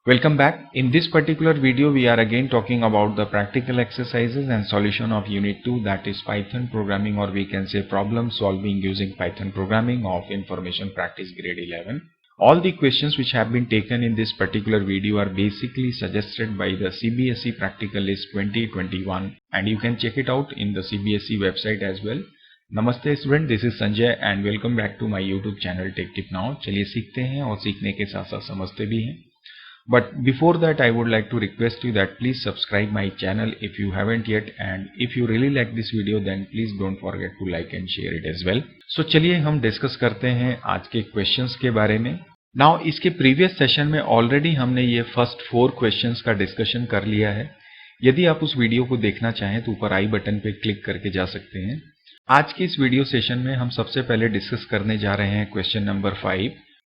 Welcome back. In this particular video, we are again talking about the practical exercises and solution of Unit 2, that is Python programming, or we can say problem solving using Python programming of Information Practice Grade 11. All the questions which have been taken in this particular video are basically suggested by the CBSE Practical List 2021, and you can check it out in the CBSE website as well. नमस्ते student, this is Sanjay and welcome back to my YouTube channel tech tip now. चलिए सीखते हैं और सीखने के साथ साथ समझते भी हैं। But before that, I would like to request you that please subscribe my channel if you haven't yet, and if you really like this video then please don't forget to like and share it as well. So चलिए हम discuss करते हैं आज के questions के बारे में। Now इसके प्रीवियस सेशन में ऑलरेडी हमने ये फर्स्ट 4 क्वेश्चंस का डिस्कशन कर लिया है। यदि आप उस वीडियो को देखना चाहें तो ऊपर आई बटन पे क्लिक करके जा सकते हैं। आज के इस वीडियो सेशन में हम सबसे पहले डिस्कस करने जा रहे हैं question number 5,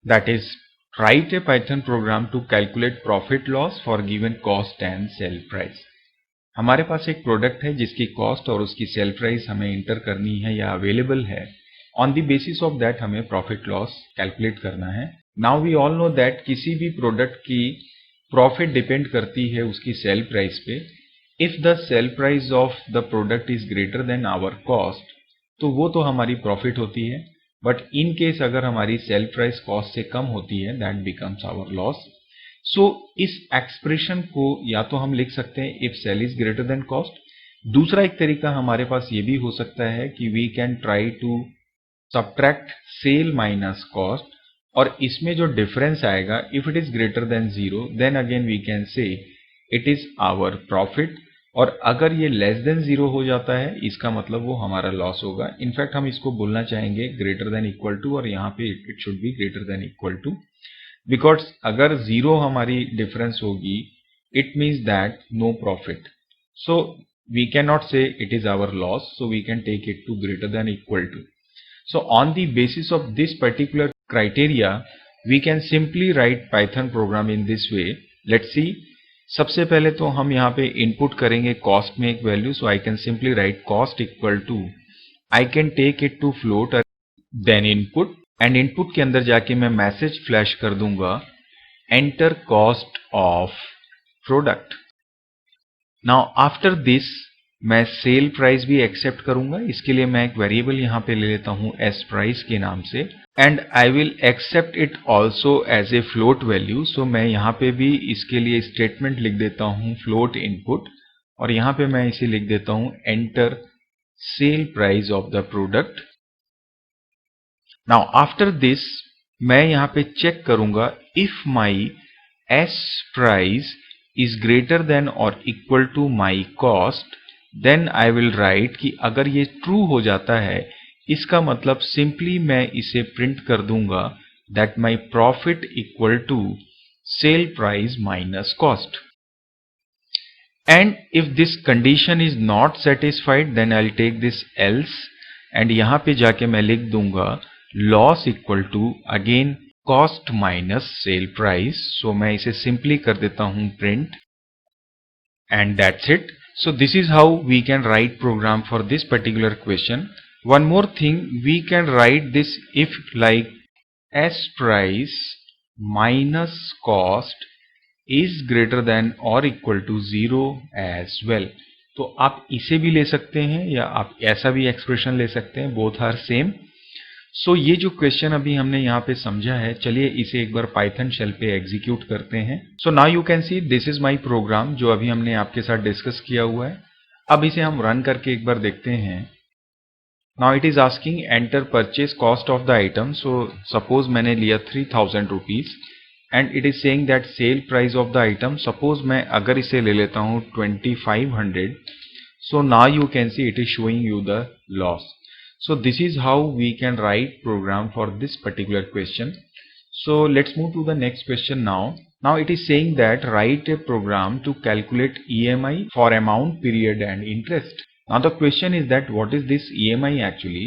that is Write a Python program to calculate profit loss for given cost and sell price. हमारे पास एक प्रोडक्ट है जिसकी कॉस्ट और उसकी सेल प्राइस हमें इंटर करनी है या अवेलेबल है। On the basis of that हमें प्रॉफिट लॉस कैलकुलेट करना है। Now we all know that किसी भी प्रोडक्ट की प्रॉफिट डिपेंड करती है उसकी सेल प्राइस पे। If the sale price of the product is greater than our cost, तो वो तो हमारी प्रॉफिट होती है। बट इन केस अगर हमारी सेल प्राइस कॉस्ट से कम होती है, that becomes our loss. So इस एक्सप्रेशन को या तो हम लिख सकते हैं if sale is greater than cost. दूसरा एक तरीका हमारे पास ये भी हो सकता है कि we can try to subtract sale minus cost, और इसमें जो डिफरेंस आएगा, if it is greater than 0 then again we can say it is our profit, और अगर ये लेस देन 0 हो जाता है इसका मतलब वो हमारा लॉस होगा। इनफैक्ट हम इसको बोलना चाहेंगे ग्रेटर देन इक्वल टू, और यहाँ पे it should be greater than equal to, because अगर 0 हमारी डिफरेंस होगी it means that no profit. So we can not say it is our loss, so we can take it to greater than equal to. So on the basis of this particular criteria we can simply write Python program in this way. Let's see. सबसे पहले तो हम यहाँ पे input करेंगे cost में एक value, so I can simply write cost equal to, I can take it to float, then input, and input के अंदर जाके मैं मैसेज फ्लैश कर दूंगा enter cost of product. Now after this मैं सेल प्राइस भी एक्सेप्ट करूंगा। इसके लिए मैं एक वेरिएबल यहाँ पे ले लेता हूँ एस प्राइस के नाम से, and I will accept it also as a float value. So मैं यहाँ पे भी इसके लिए स्टेटमेंट लिख देता हूँ फ्लोट इनपुट, और यहाँ पे मैं इसे लिख देता हूँ enter sale price of the product. Now after this मैं यहाँ पे चेक करूंगा if my s price is greater than or equal to my cost, then I will write कि अगर ये ट्रू हो जाता है इसका मतलब सिंपली मैं इसे प्रिंट कर दूंगा that my profit equal to sale price minus cost. And if this condition is not satisfied then I will take this else, and यहां पे जाके मैं लिख दूंगा loss equal to again cost minus sale price. So मैं इसे simply कर देता हूं print, and that's it. So this is how we can write program for this particular question. One more thing, we can write this if like S price minus cost is greater than or equal to 0 as well. तो आप इसे भी ले सकते हैं या आप ऐसा भी एक्सप्रेशन ले सकते हैं, बोथ आर सेम। सो ये जो क्वेश्चन अभी हमने यहाँ पे समझा है, चलिए इसे एक बार पाइथन शेल पे एग्जीक्यूट करते हैं। So now you can see this is my program जो अभी हमने आपके साथ डिस्कस किया हुआ है। अब इसे हम रन करके एक बार देखते हैं। Now it is asking enter purchase cost of the item. So suppose मैंने लिया 3000 rupees, and it is saying that cell price of the item, suppose मैं अगर इसे ले लेता हूँ 2500, सो now you can C it is showing you the loss. So this is how we can write program for this particular question. So let's move to the next question now. Now it is saying that write a program to calculate EMI for amount, period and interest. Now the question is that what is this EMI actually?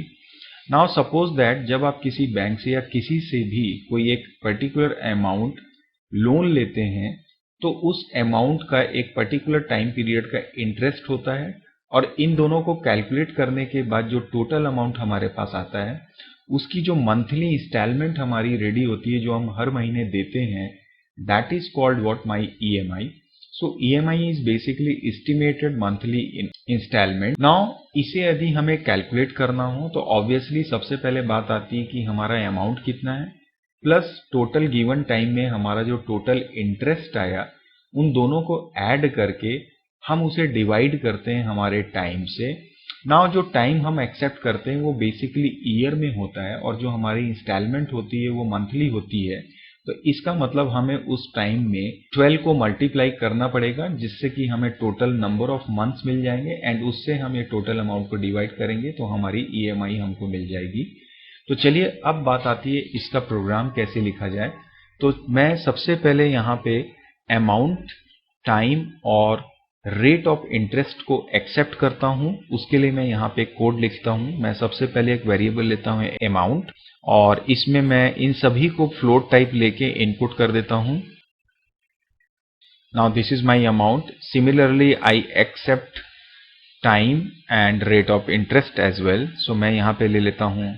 Now suppose that जब आप किसी bank से या किसी से भी कोई एक particular amount लोन लेते हैं, तो उस amount का एक particular time period का interest होता है, और इन दोनों को कैलकुलेट करने के बाद जो टोटल अमाउंट हमारे पास आता है उसकी जो मंथली इंस्टॉलमेंट हमारी रेडी होती है, जो हम हर महीने देते हैं, that is called what? My EMI. So EMI is basically estimated monthly installment. Now इसे यदि हमें कैलकुलेट करना हो तो ऑब्वियसली सबसे पहले बात आती है कि हमारा अमाउंट कितना है प्लस टोटल गिवन टाइम में हमारा जो टोटल इंटरेस्ट आया, उन दोनों को ऐड करके हम उसे डिवाइड करते हैं हमारे टाइम से। नाउ जो टाइम हम एक्सेप्ट करते हैं वो बेसिकली ईयर में होता है और जो हमारी इंस्टॉलमेंट होती है वो मंथली होती है। तो इसका मतलब हमें उस टाइम में 12 को मल्टीप्लाई करना पड़ेगा, जिससे कि हमें टोटल नंबर ऑफ मंथ्स मिल जाएंगे एंड उससे हम ये टोटल अमाउंट को डिवाइड करेंगे तो हमारी EMI हमको मिल जाएगी। तो चलिए अब बात आती है इसका प्रोग्राम कैसे लिखा जाए। तो मैं सबसे पहले यहाँ पे अमाउंट, टाइम और रेट ऑफ इंटरेस्ट को एक्सेप्ट करता हूं। उसके लिए मैं यहाँ पे कोड लिखता हूं। मैं सबसे पहले एक वेरिएबल लेता हूं अमाउंट और इसमें मैं इन सभी को फ्लोट टाइप लेके इनपुट कर देता हूं। Now this is my amount. Similarly I accept time and rate of interest as well. So मैं यहाँ पे ले लेता हूं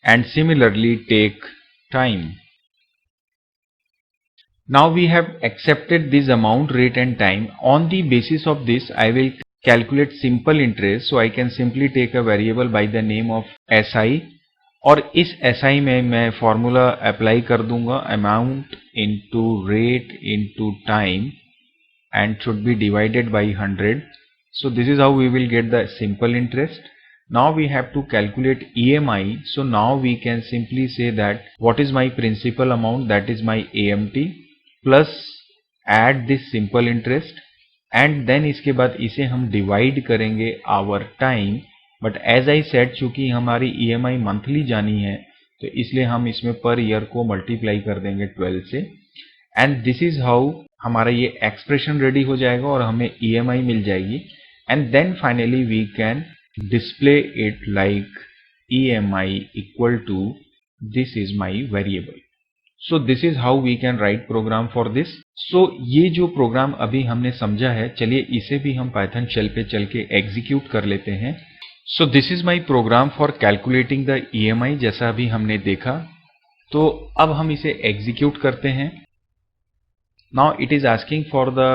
and similarly take time. Now we have accepted this amount, rate and time. On the basis of this, I will calculate simple interest. So I can simply take a variable by the name of SI और इस SI में मैं formula apply कर दूंगा amount into rate into time and should be divided by 100. So this is how we will get the simple interest. Now we have to calculate EMI. So now we can simply say that what is my principal amount, that is my AMT plus add this simple interest and then इसके बाद इसे हम डिवाइड करेंगे our time. But as I said, चूंकि हमारी EMI monthly जानी है तो इसलिए हम इसमें पर ईयर को मल्टीप्लाई कर देंगे 12 से एंड दिस इज हाउ हमारा ये एक्सप्रेशन रेडी हो जाएगा और हमें EMI मिल जाएगी। And then finally we can display it like EMI equal to this is my variable. So this is how we can write program for this. So ये जो प्रोग्राम अभी हमने समझा है, चलिए इसे भी हम पाइथन शेल पे चल के एग्जीक्यूट कर लेते हैं। So this is my program for calculating the EMI, जैसा अभी हमने देखा। तो अब हम इसे एग्जीक्यूट करते हैं। Now it is asking for the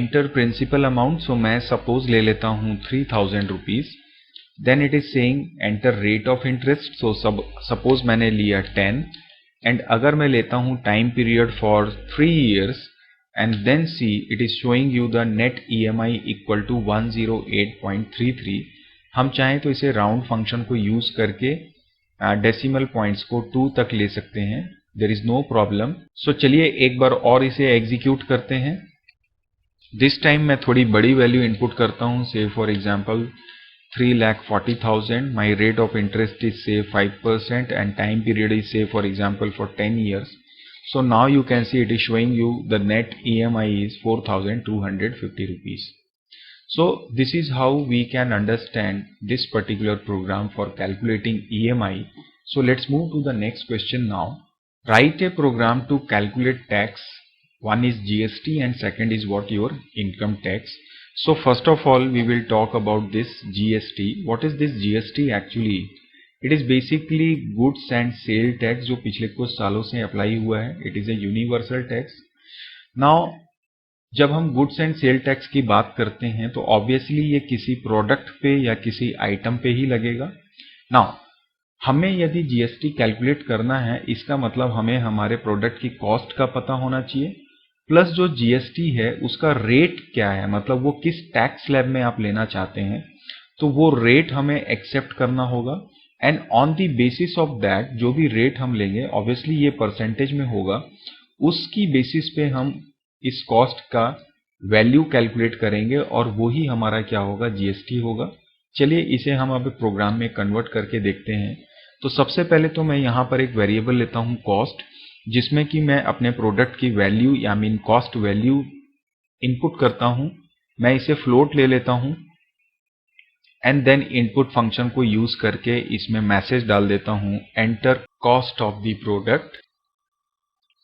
enter principal amount. So मैं सपोज ले लेता हूँ 3000 rupees. Then it is saying enter rate of interest. So suppose मैंने लिया 10 एंड अगर मैं लेता हूं time period for 3 years and then see it is showing you the net EMI equal to 108.33। हम चाहें तो इसे राउंड फंक्शन को यूज करके डेसिमल पॉइंट्स को 2 तक ले सकते हैं, there is no problem. So चलिए एक बार और इसे एग्जीक्यूट करते हैं। दिस टाइम मैं थोड़ी बड़ी वैल्यू इनपुट करता हूं, से for example 3,40,000. My rate of interest is say 5% and time period is say for example for 10 years. So now you can see it is showing you the net EMI is 4,250 rupees. So this is how we can understand this particular program for calculating EMI. So let's move to the next question now. Write a program to calculate tax. One is GST and second is what? Your income tax. So first of all we will talk about this GST. What is this GST actually? It is basically goods and sale tax जो पिछले कुछ सालों से apply हुआ है. It is a universal tax. Now जब हम goods and sale tax की बात करते हैं तो ऑब्वियसली ये किसी प्रोडक्ट पे या किसी आइटम पे ही लगेगा। नाउ हमें यदि GST कैलकुलेट करना है, इसका मतलब हमें हमारे प्रोडक्ट की कॉस्ट का पता होना चाहिए, प्लस जो GST है उसका रेट क्या है, मतलब वो किस टैक्स स्लैब में आप लेना चाहते हैं, तो वो रेट हमें एक्सेप्ट करना होगा। And on the basis of that जो भी रेट हम लेंगे, ऑब्वियसली ये परसेंटेज में होगा, उसकी बेसिस पे हम इस कॉस्ट का वैल्यू कैलकुलेट करेंगे और वो ही हमारा क्या होगा, GST होगा। चलिए इसे हम अब प्रोग्राम में कन्वर्ट करके देखते हैं। तो सबसे पहले तो मैं यहाँ पर एक वेरिएबल लेता हूँ कॉस्ट, जिसमें कि मैं अपने प्रोडक्ट की वैल्यू या मीन कॉस्ट वैल्यू इनपुट करता हूँ। मैं इसे फ्लोट ले लेता हूँ एंड देन इनपुट फंक्शन को यूज करके इसमें मैसेज डाल देता हूँ enter cost of the product.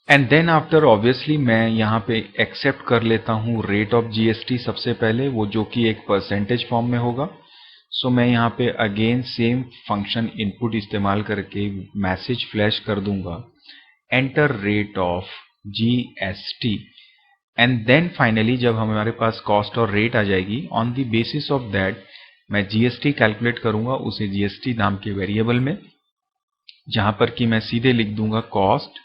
And then after obviously मैं यहाँ पे एक्सेप्ट कर लेता हूँ रेट ऑफ GST सबसे पहले, वो जो कि एक परसेंटेज फॉर्म में होगा। सो मैं यहाँ पे अगेन सेम फंक्शन इनपुट इस्तेमाल करके मैसेज फ्लैश कर दूंगा enter rate of GST and then finally जब हमारे पास कॉस्ट और रेट आ जाएगी, on the basis of that मैं GST कैलकुलेट करूंगा उसे GST नाम के वेरिएबल में, जहां पर कि मैं सीधे लिख दूंगा cost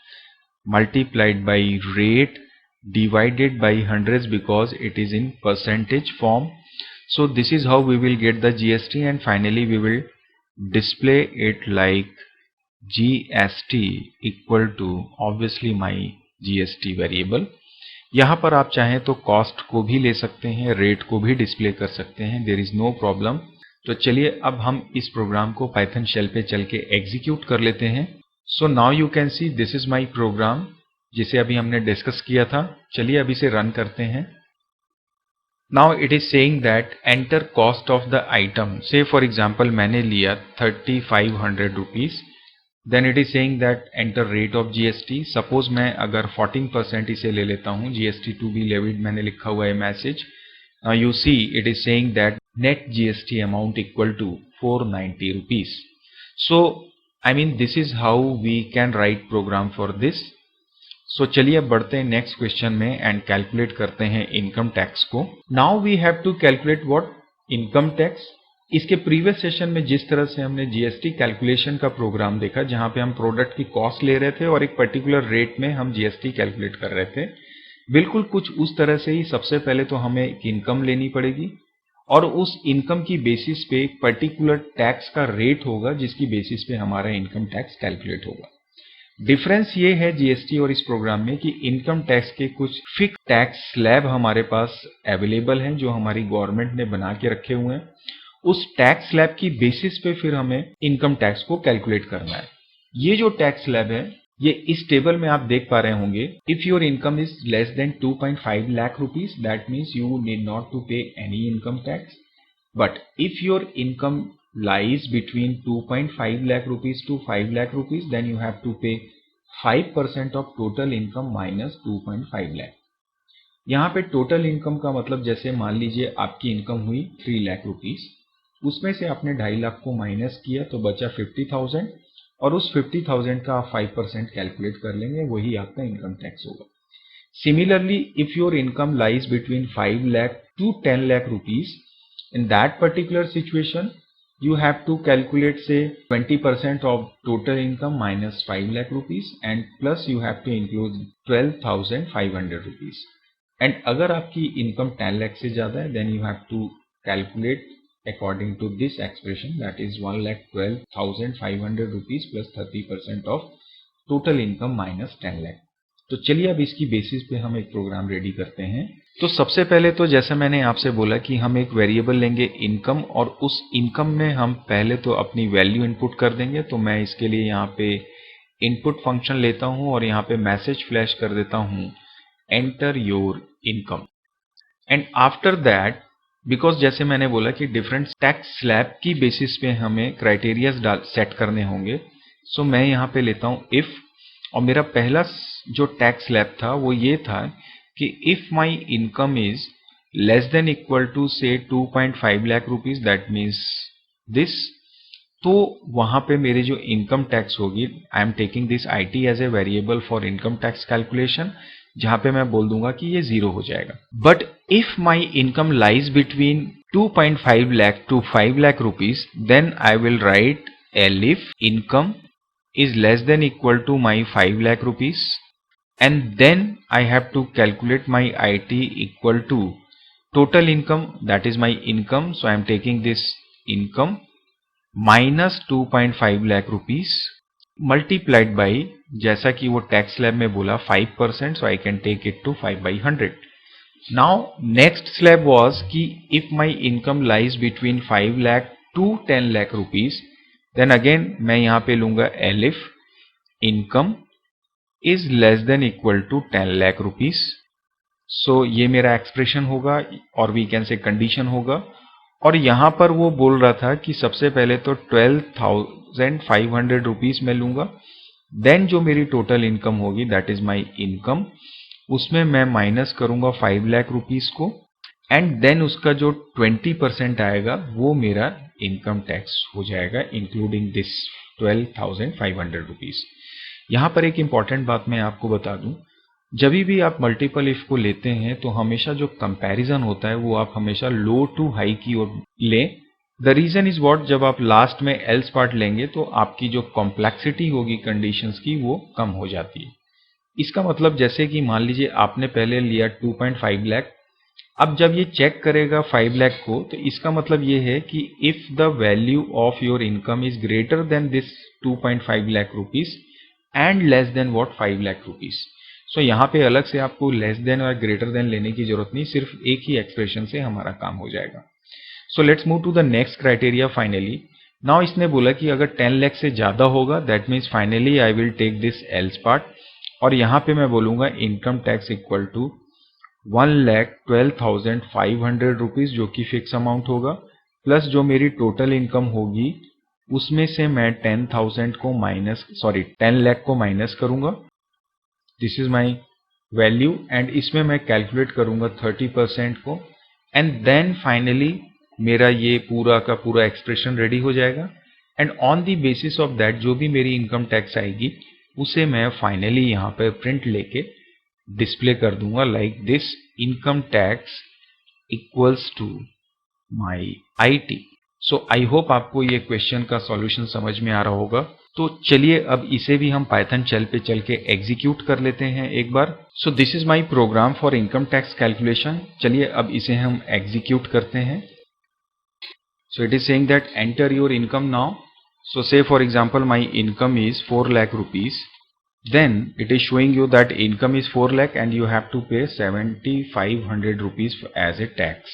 multiplied by rate divided by hundreds because it is in percentage form. So this is how we will get the GST and finally we will display it like GST equal to obviously my GST variable. यहाँ पर आप चाहें तो cost को भी ले सकते हैं, रेट को भी डिस्प्ले कर सकते हैं, देयर इज नो प्रॉब्लम। तो चलिए अब हम इस प्रोग्राम को पाइथन शेल पे चल के एग्जीक्यूट कर लेते हैं। So now you can see this is my programme जिसे अभी हमने डिस्कस किया था। चलिए अब इसे रन करते हैं। Now it is saying that enter cost of the item. Say for example मैंने लिया 3500 rupees, then it is saying that enter rate of GST। Suppose मैं अगर 14% इसे ले लेता हूं, GST टू बी लेविड मैंने लिखा हुआ है message. Now you see it is saying that net GST amount equal to 490 rupees. So I mean this is how we can write program for this. So चलिए अब बढ़ते हैं next question में and calculate करते हैं income tax को। Now we have to calculate what income tax. इसके previous session में जिस तरह से हमने GST कैलकुलेशन का प्रोग्राम देखा, जहां पे हम प्रोडक्ट की कॉस्ट ले रहे थे और एक पर्टिकुलर रेट में हम GST कैलकुलेट कर रहे थे, बिल्कुल कुछ उस तरह से ही सबसे पहले तो हमें एक इनकम लेनी पड़ेगी और उस इनकम की बेसिस पे एक पर्टिकुलर टैक्स का रेट होगा जिसकी बेसिस पे हमारा इनकम टैक्स कैलकुलेट होगा। डिफरेंस ये है GST और इस प्रोग्राम में कि इनकम टैक्स के कुछ फिक्स टैक्स स्लैब हमारे पास अवेलेबल हैं जो हमारी गवर्नमेंट ने बना के रखे हुए हैं। उस टैक्स स्लैब की बेसिस पे फिर हमें इनकम टैक्स को कैलकुलेट करना है। ये जो टैक्स स्लैब है ये इस टेबल में आप देख पा रहे होंगे। If your income is less than 2.5 lakh rupees, that means you need not to pay any income tax. But if your income lies between 2.5 lakh rupees to 5 lakh rupees, then you have to pay 5% of total income minus 2.5 lakh। यहाँ पे total income का मतलब जैसे मान लीजिए आपकी income हुई 3 lakh rupees, उसमें से आपने 2.5 लाख को माइनस किया तो बचा 50,000 और उस 50,000 का आप 5% कैलकुलेट कर लेंगे, वही आपका इनकम टैक्स होगा। Similarly if your income lies between 5 lakh to 10 lakh rupees, in that particular situation you have to calculate say 20% of total income minus 5 lakh rupees and plus you have to include 12,500 rupees। and अगर आपकी income 10 lakh से ज्यादा है then you have to calculate according to this expression, that is 1,12,500 rupees plus 30% of total income minus 10 lakh। तो चलिए अब इसकी basis पे हम एक प्रोग्राम रेडी करते हैं। तो सबसे पहले तो जैसा मैंने आपसे बोला कि हम एक वेरिएबल लेंगे इनकम और उस इनकम में हम पहले तो अपनी वैल्यू इनपुट कर देंगे। तो मैं इसके लिए यहाँ पे इनपुट फंक्शन लेता हूँ और यहाँ पे मैसेज फ्लैश कर देता हूँ enter your income. And after that because जैसे मैंने बोला कि डिफरेंट टैक्स स्लैब की बेसिस पे हमें क्राइटेरियाज सेट करने होंगे। सो मैं यहाँ पे लेता हूँ इफ, और मेरा पहला जो टैक्स स्लैब था वो ये था कि if my income is less than equal to say 2.5 lakh rupees, that means this, तो वहां पे मेरे जो इनकम टैक्स होगी, I am taking this IT as a variable for income tax calculation, जहां पे मैं बोल दूंगा कि ये 0 हो जाएगा। But if my income lies between 2.5 lakh to 5 lakh rupees, then I will write elif income is less than equal to my 5 lakh rupees, and then I have to calculate my IT equal to total income, that is my income, so I am taking this income minus 2.5 lakh rupees multiplied by, जैसा कि वो tax slab में बोला 5%, so I can take it to 5/100। Now next slab was कि if my income lies between 5 lakh to 10 lakh rupees, then again मैं यहाँ पे लूंगा elif income is less than equal to 10 lakh rupees। so ये मेरा expression होगा और we can से कंडीशन होगा। और यहाँ पर वो बोल रहा था कि सबसे पहले तो 12,500 रुपीज मैं लूंगा, देन जो मेरी टोटल इनकम होगी दैट इज माई इनकम, उसमें मैं माइनस करूंगा 5 लाख रुपीज को, एंड देन उसका जो 20% आएगा वो मेरा इनकम टैक्स हो जाएगा इंक्लूडिंग दिस 12,500 रुपीज। यहाँ पर एक इम्पॉर्टेंट बात मैं आपको बता दूं, जब भी आप मल्टीपल इफ को लेते हैं तो हमेशा जो कंपैरिजन होता है वो आप हमेशा लो टू हाई की ओर लें। द रीजन इज व्हाट, जब आप लास्ट में एल्स पार्ट लेंगे तो आपकी जो कॉम्प्लेक्सिटी होगी कंडीशंस की वो कम हो जाती है। इसका मतलब जैसे कि मान लीजिए आपने पहले लिया 2.5 लाख, अब जब ये चेक करेगा 5 लाख को तो इसका मतलब ये है कि if the value of your income is greater than this 2.5 lakh rupees and less than what 5 lakh rupees. So यहाँ पे अलग से आपको लेस देन और ग्रेटर देन लेने की जरूरत नहीं, सिर्फ एक ही एक्सप्रेशन से हमारा काम हो जाएगा। So let's move to the next criteria finally. Now इसने बोला कि अगर 10 लाख से ज्यादा होगा that means finally I will take this else part, और यहाँ पे मैं बोलूंगा income tax equal to 1,12,500 rupees जो कि फिक्स अमाउंट होगा, प्लस जो मेरी टोटल इनकम होगी उसमें से मैं 10,000 को माइनस 10 लाख को माइनस करूंगा। This is my value and इसमें मैं कैलकुलेट करूंगा 30% को, एंड देन फाइनली मेरा ये पूरा का पूरा एक्सप्रेशन रेडी हो जाएगा। And on the basis of that जो भी मेरी इनकम टैक्स आएगी उसे मैं फाइनली यहाँ पे प्रिंट लेके डिस्प्ले कर दूंगा like this, income tax equals to my IT। So I hope आपको ये क्वेश्चन का सॉल्यूशन समझ में आ रहा होगा। तो चलिए अब इसे भी हम पाइथन शेल पे चल के एग्जीक्यूट कर लेते हैं एक बार। So this is my program for income tax calculation. चलिए अब इसे हम एग्जीक्यूट करते हैं। So it is saying that enter your income now. So say for example my income is 4 lakh rupees, then it is showing you that income is 4 lakh and you have to pay 7,500 rupees as a tax.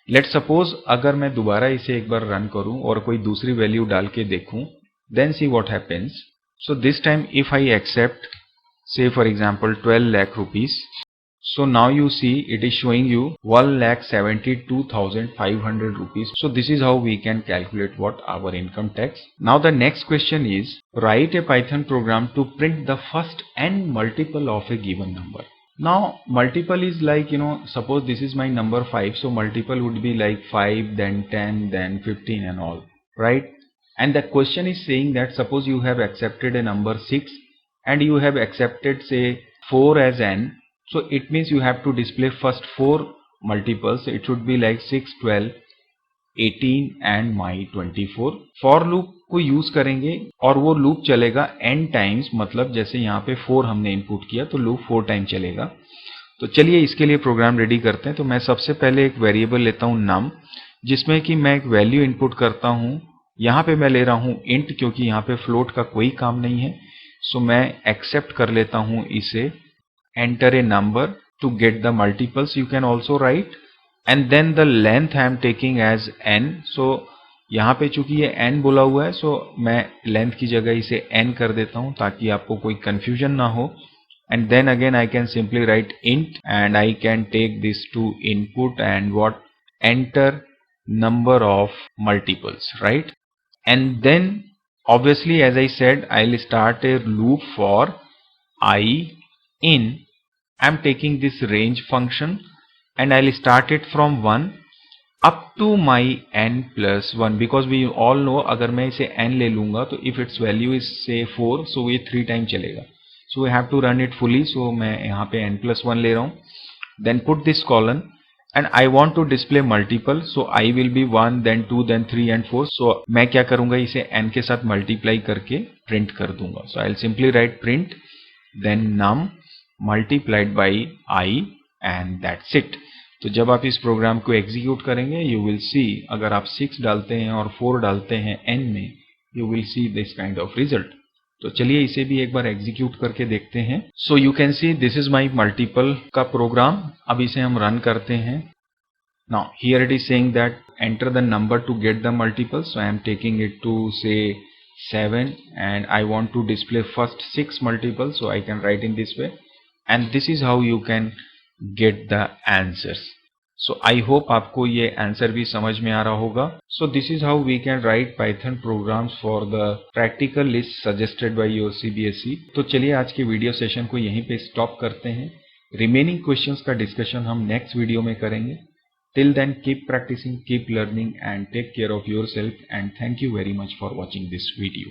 Let's suppose अगर मैं दोबारा इसे एक बार run करूं और कोई दूसरी value डाल के देखूं, then see what happens. So this time if I accept say for example 12 lakh rupees, so now you see it is showing you 1,72,500 rupees. So this is how we can calculate what our income tax. Now the next question is write a Python program to print the first n multiple of a given number. Now multiple is like, suppose this is my number 5, so multiple would be like 5, then 10, then 15 and all, right? And the question is saying that suppose you have accepted a number 6 and you have accepted say 4 as n. So it means you have to display first 4 multiples. So it should be like 6, 12, 18 and my 24. For loop को use करेंगे और वो loop चलेगा n times, मतलब जैसे यहाँ पे 4 हमने इनपुट किया तो लूप 4 टाइम चलेगा। तो चलिए इसके लिए प्रोग्राम रेडी करते हैं। तो मैं सबसे पहले एक वेरिएबल लेता हूँ num, जिसमें कि मैं एक वैल्यू इनपुट करता हूँ। यहाँ पे मैं ले रहा हूँ int क्योंकि यहाँ पे फ्लोट का कोई काम नहीं है। सो मैं एक्सेप्ट कर लेता हूँ इसे। Enter a number to get the multiples you can also write, and then the length I am taking as n. So यहाँ पे चूंकि ये n बोला हुआ है, so मैं लेंथ की जगह इसे n कर देता हूँ ताकि आपको कोई confusion ना हो। And then again I can simply write int and I can take this to input and what enter number of multiples, right? And then obviously as I said I'll start a loop for I in, I'm taking this range function and I'll start it from 1 up to my n plus 1, because we all know अगर मैं इसे n ले लूंगा तो if its value is say 4, so ये 3 time चलेगा। So we have to run it fully, so मैं यहाँ पे n plus 1 ले रहा हूँ। Then put this colon and I want to display multiple, so I will be 1, then 2, then 3 and 4. So मैं क्या करूँगा, इसे n के साथ मल्टीप्लाई करके प्रिंट कर दूंगा। So I'll simply write print then num multiplied by I and that's it. तो जब आप इस प्रोग्राम को एग्जीक्यूट करेंगे you will see, अगर आप 6 डालते हैं और 4 डालते हैं n में, you will see this kind of result. तो चलिए इसे भी एक बार एग्जीक्यूट करके देखते हैं। So you can see this is my multiple का प्रोग्राम। अब इसे हम रन करते हैं। Now here it is saying that enter the number to get the multiple, so I am taking it to say 7 and I want to display first 6 multiples, so I can write in this way, and this is how you can get the answers. So I hope आपको ये answer भी समझ में आ रहा होगा। So this is how we can write Python programs for the practical list suggested by your CBSE। तो चलिए आज के वीडियो सेशन को यहीं पे स्टॉप करते हैं। रिमेनिंग क्वेश्चंस का डिस्कशन हम नेक्स्ट वीडियो में करेंगे। Till then, keep practicing, keep learning and take care of yourself, and thank you very much for watching this video.